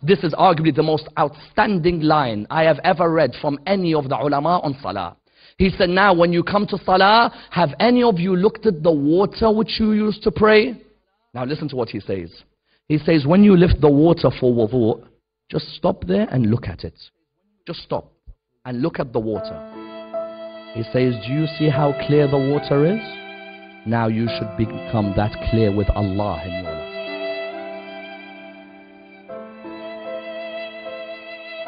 This is arguably the most outstanding line I have ever read from any of the ulama on salah. He said, now when you come to salah, have any of you looked at the water which you used to pray? Now listen to what he says. He says, when you lift the water for wudhu, just stop there and look at it. Just stop and look at the water. He says, do you see how clear the water is? Now you should become that clear with Allah in your life.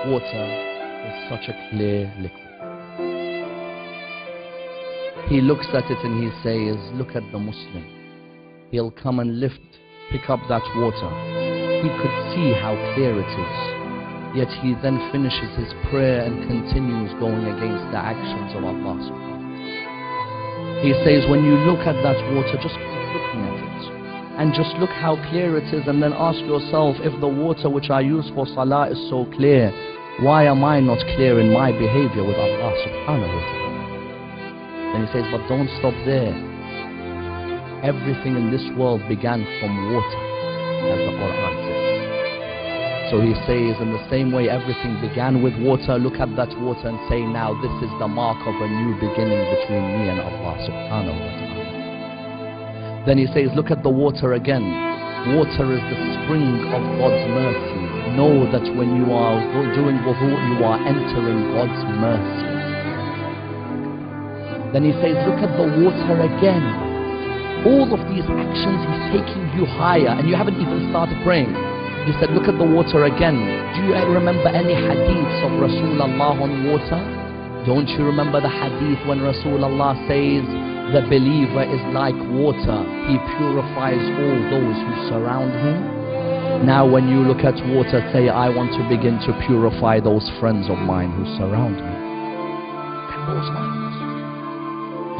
Water is such a clear liquid. He looks at it and he says, look at the Muslim. He'll come and pick up that water. He could see how clear it is. Yet he then finishes his prayer and continues going against the actions of Allah subhanahu wa ta'ala. He says, when you look at that water, just keep looking at it. And just look how clear it is, and then ask yourself, if the water which I use for salah is so clear, why am I not clear in my behavior with Allah subhanahu wa ta'ala? Then he says, but don't stop there. Everything in this world began from water, as the Quran says. So he says, in the same way everything began with water, look at that water and say, now this is the mark of a new beginning between me and Allah subhanahu wa ta'ala. Then he says, look at the water again. Water is the spring of God's mercy. Know that when you are doing wudhu, you are entering God's mercy. Then he says, look at the water again. All of these actions, he's taking you higher, and you haven't even started praying. He said, look at the water again. Do you remember any hadiths of Rasulullah on water? Don't you remember the hadith when Rasulullah says, the believer is like water. He purifies all those who surround him. Now when you look at water, say, I want to begin to purify those friends of mine who surround me. Look at those lines.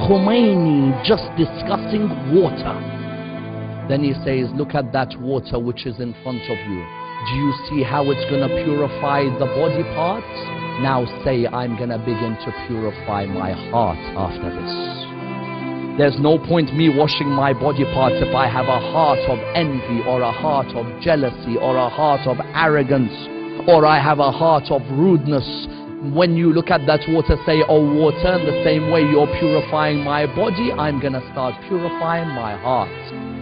Khomeini just discussing water. Then he says, look at that water which is in front of you. Do you see how it's going to purify the body parts? Now say, I'm going to begin to purify my heart after this. There's no point me washing my body parts if I have a heart of envy, or a heart of jealousy, or a heart of arrogance, or I have a heart of rudeness. When you look at that water, say, oh water, in the same way you're purifying my body, I'm going to start purifying my heart.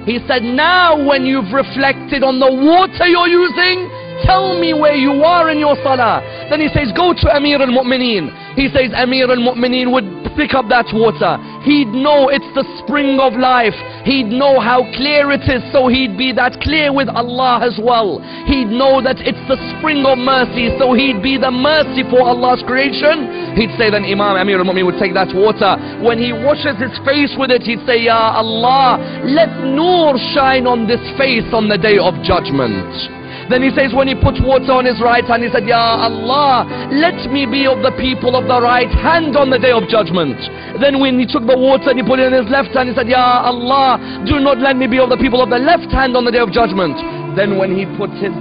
He said, now when you've reflected on the water you're using, tell me where you are in your salah. Then he says, go to Amir al-Mu'mineen. He says, Amir al-Mu'mineen would pick up that water. He'd know it's the spring of life. He'd know how clear it is, so he'd be that clear with Allah as well. He'd know that it's the spring of mercy, so he'd be the mercy for Allah's creation. He'd say, then Imam Amir al-Mu'mineen would take that water. When he washes his face with it, he'd say, Ya Allah, let Noor shine on this face on the day of judgment. Then he says, when he puts water on his right hand, he said, Ya Allah, let me be of the people of the right hand on the day of judgment. Then when he took the water and he put it in his left hand, he said, Ya Allah, do not let me be of the people of the left hand on the day of judgment. Then when he put his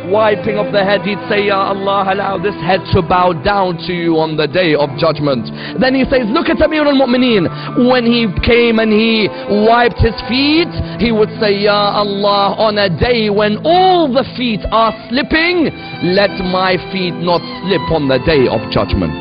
wiping of the head, he'd say, Ya Allah, allow this head to bow down to you on the day of judgment. Then he says, look at Amir al-Mu'mineen. When he came and he wiped his feet, he would say, Ya Allah, on a day when all the feet are slipping, let my feet not slip on the day of judgment.